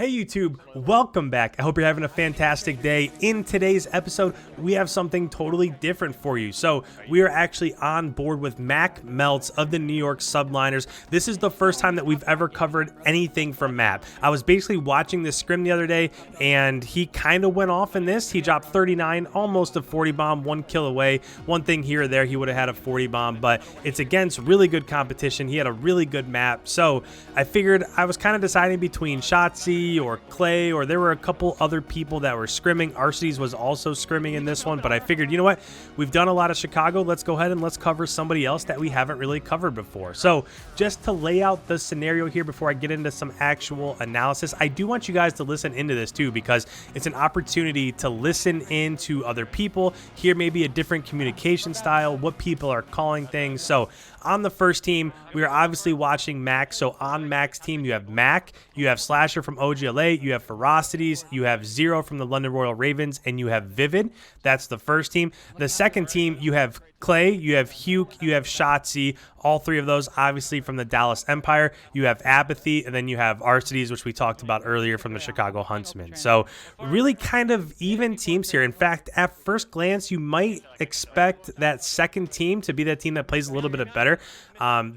Hey YouTube, welcome back. I hope you're having a fantastic day. In today's episode, we have something totally different for you. So we are actually on board with Mack Melts of the New York Subliners. This is the first time that we've ever covered anything from Matt. I was basically watching this scrim the other day and he kind of went off in this. He dropped 39, almost a 40 bomb, 1 kill away. One thing here or there, he would have had a 40 bomb, but it's against really good competition. He had a really good map. So I figured I was kind of deciding between SHOTZZY or Clay, or there were a couple other people that were scrimming. Arcedes was also scrimming in this one, but I figured, you know what? We've done a lot of Chicago. Let's go ahead and let's cover somebody else that we haven't really covered before. So just to lay out the scenario here before I get into some actual analysis, I do want you guys to listen into this too, because it's an opportunity to listen into other people, hear maybe a different communication style, what people are calling things. So on the first team, we are obviously watching Mack. So on Mack's team, you have Mack, you have Slasher from OGLA, you have Ferocities, you have Zero from the London Royal Ravens, and you have Vivid. That's the first team. The second team, you have Clay, you have Huke, you have SHOTZZY, all three of those obviously from the Dallas Empire. You have Apathy, and then you have Arcedes, which we talked about earlier from the Chicago Huntsmen. So really kind of even teams here. In fact, at first glance, you might expect that second team to be that team that plays a little bit better.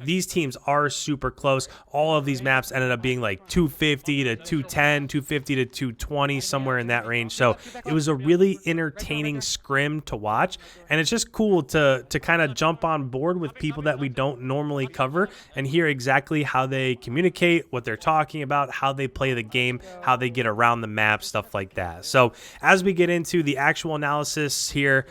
These teams are super close. All of these maps ended up being like 250 to 210, 250 to 220, somewhere in that range. So it was a really entertaining scrim to watch, and it's just cool to kind of jump on board with people that we don't normally cover and hear exactly how they communicate, what they're talking about, how they play the game, how they get around the map, stuff like that. So as we get into the actual analysis here,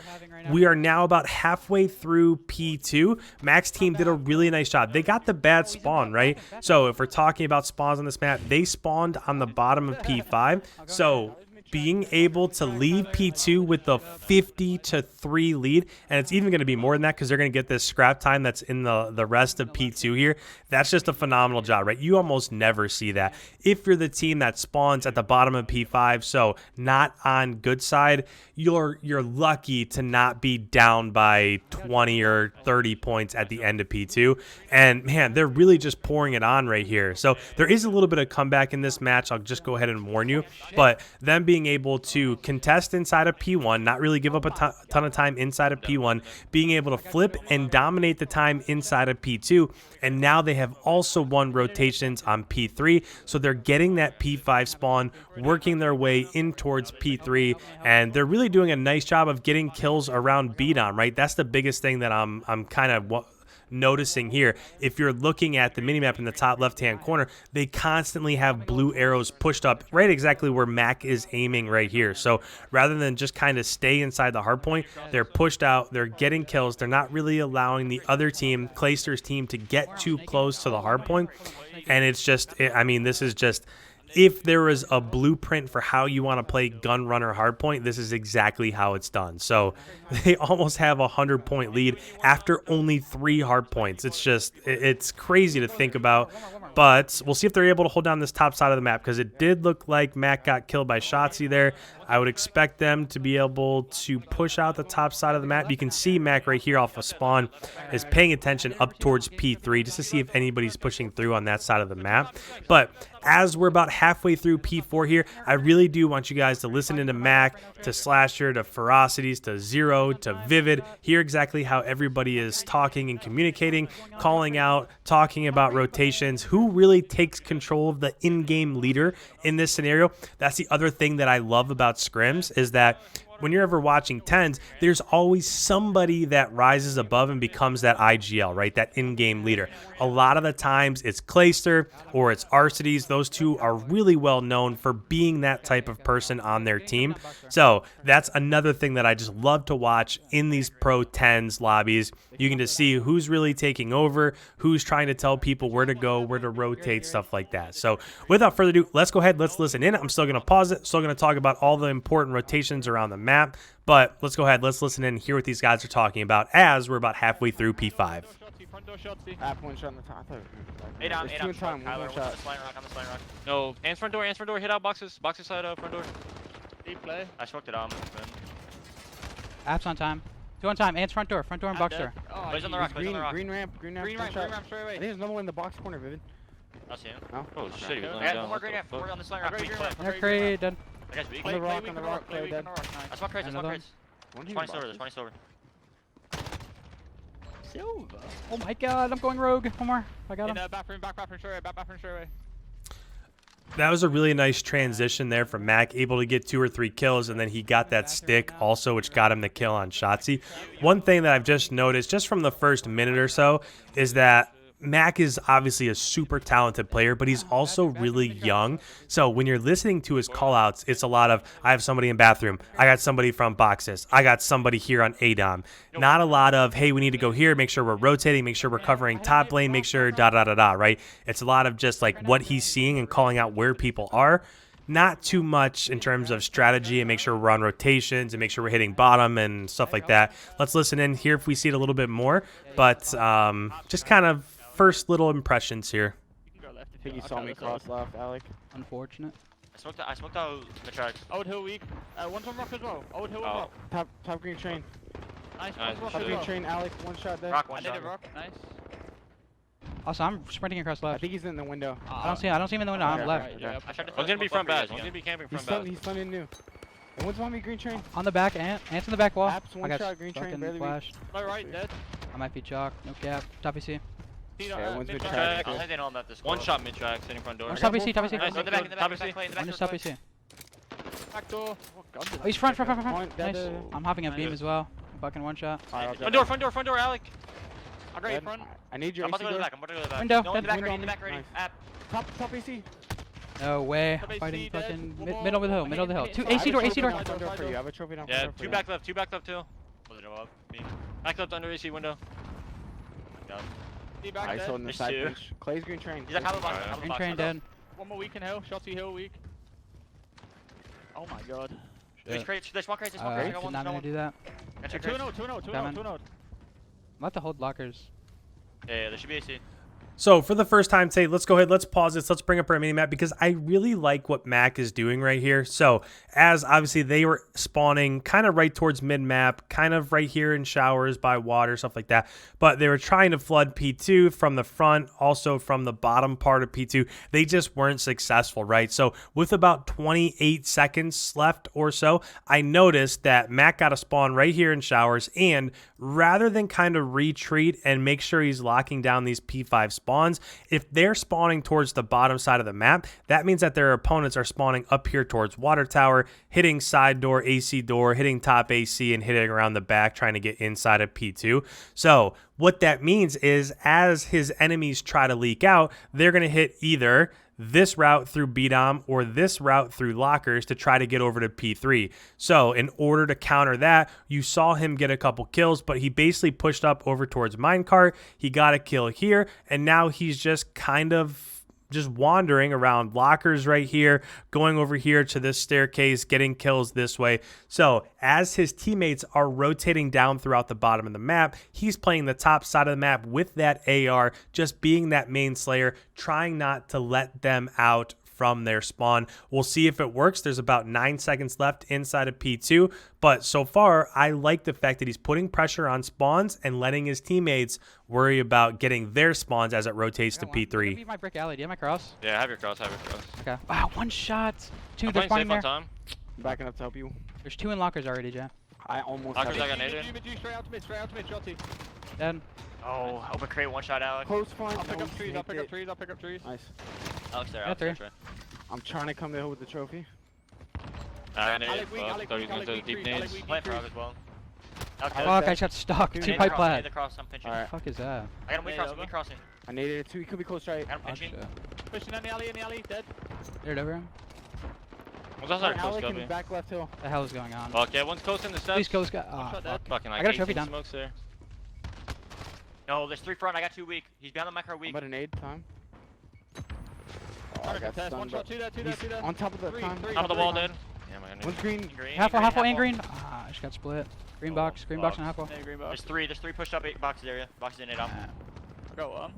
we are now about halfway through P2. Mack's team did a really nice job. They got the bad spawn, right? So if we're talking about spawns on this map, they spawned on the bottom of P5. So being able to leave P2 with the 50-3 lead, and it's even going to be more than that because they're going to get this scrap time that's in the rest of P2 here. That's just a phenomenal job, right? You almost never see that if you're the team that spawns at the bottom of P5. So not on good side, you're lucky to not be down by 20 or 30 points at the end of P2. And man, they're really just pouring it on right here. So there is a little bit of comeback in this match. I'll just go ahead and warn you, but them being able to contest inside of P1, not really give up a ton of time inside of P1, being able to flip and dominate the time inside of P2, and now they have also won rotations on P3, so they're getting that P5 spawn, working their way in towards P3, and they're really doing a nice job of getting kills around B-Dom, right? That's the biggest thing that I'm kind of noticing here. If you're looking at the minimap in the top left-hand corner, they constantly have blue arrows pushed up right exactly where Mack is aiming right here. So rather than just kind of stay inside the hardpoint, they're pushed out, they're getting kills, they're not really allowing the other team, CLAYSTER's team, to get too close to the hardpoint. And it's just, I mean, this is just, if there was a blueprint for how you want to play gun runner hardpoint, this is exactly how it's done. So they almost have a 100-point lead after only 3 hardpoints. It's just, it's crazy to think about. But we'll see if they're able to hold down this top side of the map, because it did look like Mack got killed by SHOTZZY there. I would expect them to be able to push out the top side of the map. You can see Mack right here off of spawn is paying attention up towards P3 just to see if anybody's pushing through on that side of the map. But as we're about halfway through P4 here, I really do want you guys to listen into Mack, to Slasher, to Ferocities, to Zero, to Vivid, hear exactly how everybody is talking and communicating, calling out, talking about rotations, who really takes control of the in-game leader in this scenario. That's the other thing that I love about scrims, is that when you're ever watching 10s, there's always somebody that rises above and becomes that IGL, right? That in-game leader. A lot of the times it's CLAYSTER or it's Arcedes. Those two are really well known for being that type of person on their team. So that's another thing that I just love to watch in these Pro 10s lobbies. You can just see who's really taking over, who's trying to tell people where to go, where to rotate, stuff like that. So without further ado, let's go ahead, let's listen in. I'm still going to pause it, still going to talk about all the important rotations around the map, but let's go ahead, let's listen in and hear what these guys are talking about as we're about halfway through P5. One shot on the top. Eight down. Tyler, on the slime rock. No, hands front door, hit out boxes side front door. Deep play. I smoked it on. Apps on time. 2 on time. Ants front door and box door. Oh, he's on the rock. Green ramp straight away. I think there's another one in the box corner, Vivid. I see him. No? Oh shit, he was I laying got down. one What the fuck? more on the slang rock. They're crate, dead. That guy's weak. On the rock, Play on the rock, weak, play dead. That's my crates, that's my Another crates. 20 silver, there's 20 silver. Silver. Oh my god, I'm going rogue. One more. I got him. Bathroom, bathroom, straightaway. That was a really nice transition there from Mack, able to get 2 or 3 kills, and then he got that stick also, which got him the kill on SHOTZZY. One thing that I've just noticed, just from the first minute or so, is that Mack is obviously a super talented player, but he's also really young. So when you're listening to his callouts, it's a lot of, I have somebody in bathroom, I got somebody from boxes, I got somebody here on ADOM. Not a lot of, hey, we need to go here, make sure we're rotating, make sure we're covering top lane, make sure da-da-da-da, right? It's a lot of just like what he's seeing and calling out where people are. Not too much in terms of strategy and make sure we're on rotations and make sure we're hitting bottom and stuff like that. Let's listen in here if we see it a little bit more, but just kind of first little impressions here. I think you saw me cross left, Alec. Unfortunate. I smoked out the tracks. Old Hill weak. One's on rock as well. Old Hill on rock. Top green train. Nice. Top green train, Alec. One shot there. Rock, one shot. Nice. Also, I'm sprinting across I left. think he's in the window. I don't see him in the window. I'm left. One's gonna be front baz. One's gonna be camping front baz. He's stunned in new. And one's on me green train. On the back, Ant's in the back wall. Apps, one I got shot, green train, fucking barely flashed. My right, dead. I might be chalk. No cap. Top EC. Yeah, one's mid Track. track. I think they know I'm at this. One shot mid track, sitting front door. One's top EC. Top EC. Nice. In the back, in the back. One is top EC. Back door. Oh, he's front. Point, Nice. dead. I'm hopping a beam as well. Fucking one shot. Front door, Alec. I'll go front. I need your I'm about to AC go to the door. back. I'm about to go to the back. Window, No, in the dead. back ready, in the back ready. Nice. App. Top AC. No way. Top AC, Fighting dead. fucking One more. middle of the hill. Middle of the hill. Two I have AC a door. trophy AC door. down front door for you. I have a trophy down front Yeah, door for two you. back left too. Was it up? Me. Back left under AC window. I saw in the There's side two. push. Clay's green train. He's at Halo box. Alright. Halo Green box, train Halo. dead. One more weak in hill. SHOTZZY hill weak. Oh my god. There's crates. There's one crate. There's one I crate. I did got one. not mean to do that. Got two 2-0, crates. 2-0, 2-0, Coming. 2-0. I'm about to hold lockers. Yeah, there should be AC. So for the first time today, let's go ahead, let's pause this, let's bring up our mini map because I really like what Mack is doing right here. So as obviously they were spawning kind of right towards mid map, kind of right here in showers by water, stuff like that. But they were trying to flood P2 from the front, also from the bottom part of P2. They just weren't successful, right? So with about 28 seconds left or so, I noticed that Mack got a spawn right here in showers, and rather than kind of retreat and make sure he's locking down these P5 spawns, if they're spawning towards the bottom side of the map, that means that their opponents are spawning up here towards water tower, hitting side door, AC door, hitting top AC, and hitting around the back, trying to get inside of P2. So what that means is as his enemies try to leak out, they're going to hit either this route through BDOM or this route through lockers to try to get over to P3. So in order to counter that, you saw him get a couple kills, but he basically pushed up over towards minecart. He got a kill here, and now he's just kind of just wandering around lockers right here, going over here to this staircase, getting kills this way. So as his teammates are rotating down throughout the bottom of the map, he's playing the top side of the map with that AR, just being that main slayer, trying not to let them out from their spawn. We'll see if it works. There's about 9 seconds left inside of P2, but so far I like the fact that he's putting pressure on spawns and letting his teammates worry about getting their spawns as it rotates to P3. Leave my brick alley. Do you have my cross? Yeah, have your cross. Okay. Wow, one shot. Two, I'm they're playing spawning safe there. on time. I'm backing up to help you. There's 2 in lockers already, Jay. I almost Lockers, have I got it. naded. Straight out to mid, SHOTZZY. Dead. Oh, open crate, one shot, Alex. Close front. I'll pick no, up trees, take it. Nice. Alex there, Yeah, Alex three. there. I'm trying to come to hill with the trophy. I naded. Alec weak, Thought he was going to weak, deep Alec nades. weak, Playing weak, frog as well. Alex, Fuck, I shot stuck. Dude, 2 Nade pipe across, plat. nade across, I'm pinching. Alright. Fuck is that? I got him weak crossing, weak crossing. I needed it too. He could be close right. I got him Oh, pinching. shit. Pushing in the alley, dead. They're over him. One's outside close, Alec in Gubby. back left hill. What the hell is going on? Fuck, yeah, one's close in the steps. Please kill this guy. Oh, shot fuck. dead. Fucking like I got a trophy 18 down. smokes there. No, there's 3 front, I got 2 weak. He's behind the micro I'm weak. about to nade time. Oh, I got stunned, One shot, but 2 there. he's on top of the time. Top of the wall, dude. Yeah, my god. One's green. Half wall, half wall, and green. Ah, I just got split. Green box, and half wall. There's 3 pushed up 8 boxes area. Boxes in it up. Go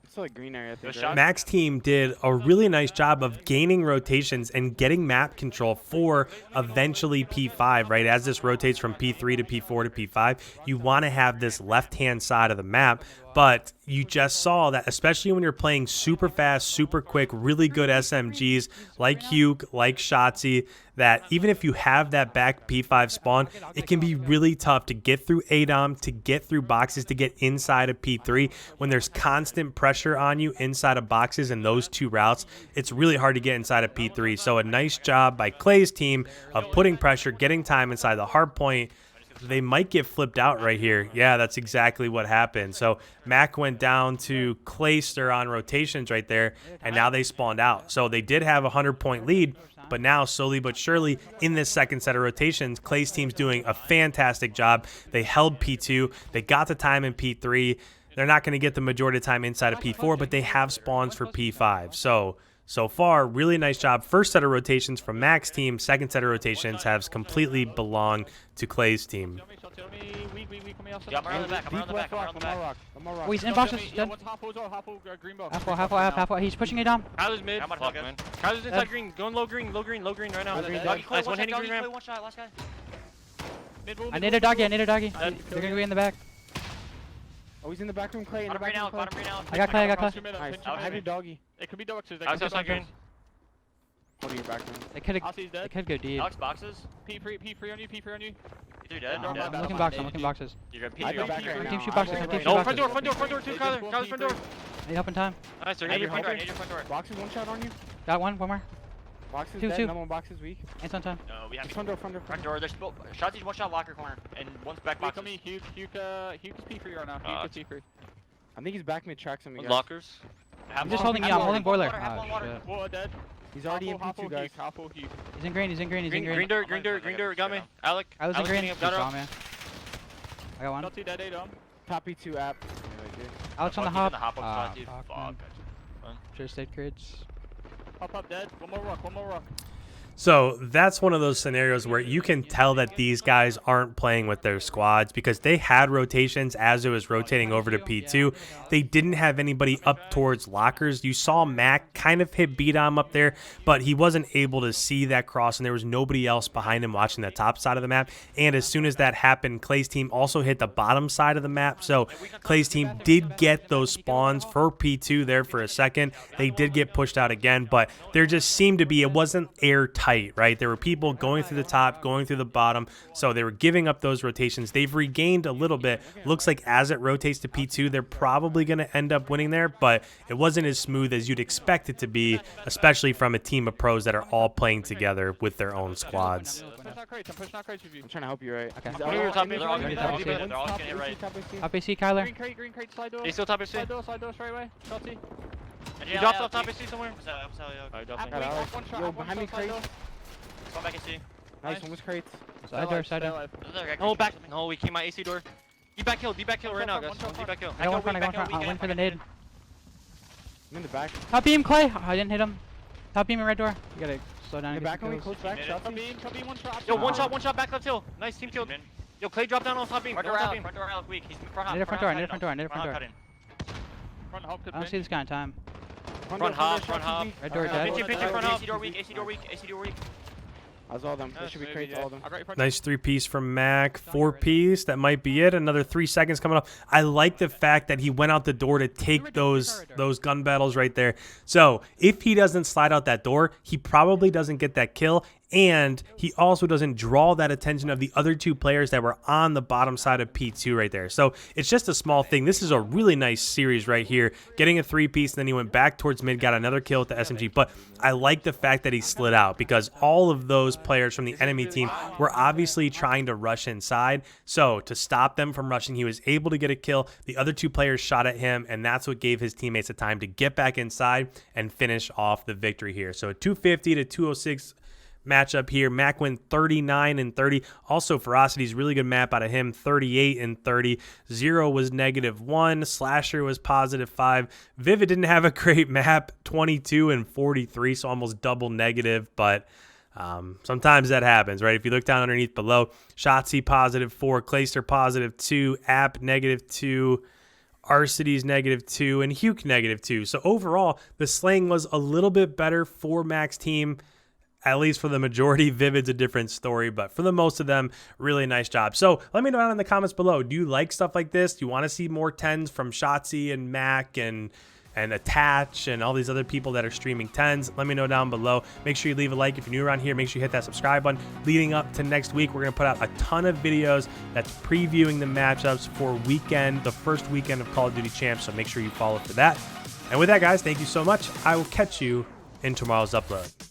It's like green area, I think. Good shot. Mack's team did a really nice job of gaining rotations and getting map control for eventually P5, right? As this rotates from P3 to P4 to P5, you want to have this left-hand side of the map, but you just saw that, especially when you're playing super fast, super quick, really good SMGs like Huke, like SHOTZZY, that even if you have that back P5 spawn, it can be really tough to get through ADOM, to get through boxes, to get inside of P3. When there's constant pressure on you inside of boxes in those two routes, it's really hard to get inside of P3. So a nice job by Clay's team of putting pressure, getting time inside the hardpoint. They might get flipped out right here. Yeah, that's exactly what happened. So Mack went down to CLAYSTER on rotations right there, and now they spawned out. So they did have a 100-point lead, but now slowly but surely in this second set of rotations, Clay's team's doing a fantastic job. They held P2. They got the time in P3. They're not going to get the majority of time inside of P4, but they have spawns for P5. So far, really nice job. First set of rotations from Mack's team. Second set of rotations has completely belonged to Clay's team. Yeah, I'm around the back. I'm around the back. I'm around the back. Oh, he's in boxes. Dead. Half. He's pushing it down. Kyler's mid. Kyler's inside green. Going low green right now. Nice, one hitting green ramp. One shot, last guy. I need a doggy. They're gonna be in the back. Oh, he's in the back room, Clay. In the back room, Bottom green out. I got Clay. Nice. I have your doggy. It could be boxes. Outside green. Hold your back room. They could go deep. Alex, boxes. P3 on you. You're dead. I'm looking boxes. You're I got back right now. Team shoot boxes. No, front door too, Kyler. Kyler's front door. Need help in time. Nice, they're near your front door. Boxes, one shot on you. Got one more. Boxes Two. dead, number one box is weak. It's on time. No, we have Front door. There's SHOTZZY's one shot locker corner, and one's back box. Huke's P3 right now. Huke's P3. I think he's back mid track something. Lockers. I'm just holding you. I'm holding boiler. Water dead. He's already in P2, guys. Half full Huke. He's in green. Green dirt, got me. Alec. I was in green. Got her. I got one. Shotzy dead, ADOM. Top P2 app. Alex on the Fuck, hop. he's on the hop. Fuck, Fuck. Should've stayed crates. Up dead. One more rock. So that's one of those scenarios where you can tell that these guys aren't playing with their squads because they had rotations as it was rotating over to P2. They didn't have anybody up towards lockers. You saw Mack kind of hit B-Dom up there, but he wasn't able to see that cross, and there was nobody else behind him watching the top side of the map. And as soon as that happened, Clay's team also hit the bottom side of the map. So Clay's team did get those spawns for P2 there for a second. They did get pushed out again, but there just seemed to be, it wasn't airtight. Right? There were people going through the top, going through the bottom, so they were giving up those rotations. They've regained a little bit. Looks like as it rotates to P2, they're probably going to end up winning there, but it wasn't as smooth as you'd expect it to be, especially from a team of pros that are all playing together with their own squads. I'm trying to help you, right? Okay. They're all going to hit right. Top AC, Kyler. Green crate, slide door. He's still top AC. Slide door, straight away. Shotzy. He dropped off top AC somewhere. Yo, behind me, crate. Come back AC. Nice, one was crates. Side door. No, back. No, we came out AC door. Be back kill right now, guys. Be back kill. I got one front. I'll win for the nade. I'm in the back. Top beam, Clay. Oh, I didn't hit him. Top beam and red door. You gotta slow down. In the back on me, close back. Come beam, one shot. Yo, one shot, back left hill. Nice team kill. Yo, Clay drop down on top beam. Front door out, weak. He's front hop. Need a front door. I don't see this guy in time. Front hop. Red door dead. Pitch front hop. AC door weak. That's all of them. They should be crates, all of them. Nice 3-piece from Mack. 4-piece. That might be it. Another 3 seconds coming up. I like the fact that he went out the door to take those gun battles right there. So if he doesn't slide out that door, he probably doesn't get that kill. And he also doesn't draw that attention of the other two players that were on the bottom side of P2 right there. So it's just a small thing. This is a really nice series right here. Getting a 3-piece, and then he went back towards mid, got another kill with the SMG. But I like the fact that he slid out because all of those players from the enemy team were obviously trying to rush inside. So to stop them from rushing, he was able to get a kill. The other two players shot at him, and that's what gave his teammates the time to get back inside and finish off the victory here. So a 250 to 206 matchup here. Mack went 39-30. Also, Ferocity's really good map out of him, 38-30. Zero was -1. Slasher was +5. Vivid didn't have a great map, 22-43, so almost double negative, but sometimes that happens, right? If you look down underneath below, SHOTZZY +4, CLAYSTER +2, App -2, Arcity's -2, and Huke -2. So overall, the slaying was a little bit better for Mack's team. At least for the majority, Vivid's a different story, but for the most of them, really nice job. So let me know down in the comments below. Do you like stuff like this? Do you want to see more 10s from SHOTZZY and Mack and Attach and all these other people that are streaming 10s? Let me know down below. Make sure you leave a like if you're new around here. Make sure you hit that subscribe button. Leading up to next week, we're going to put out a ton of videos that's previewing the matchups for the first weekend of Call of Duty Champs, so make sure you follow for that. And with that, guys, thank you so much. I will catch you in tomorrow's upload.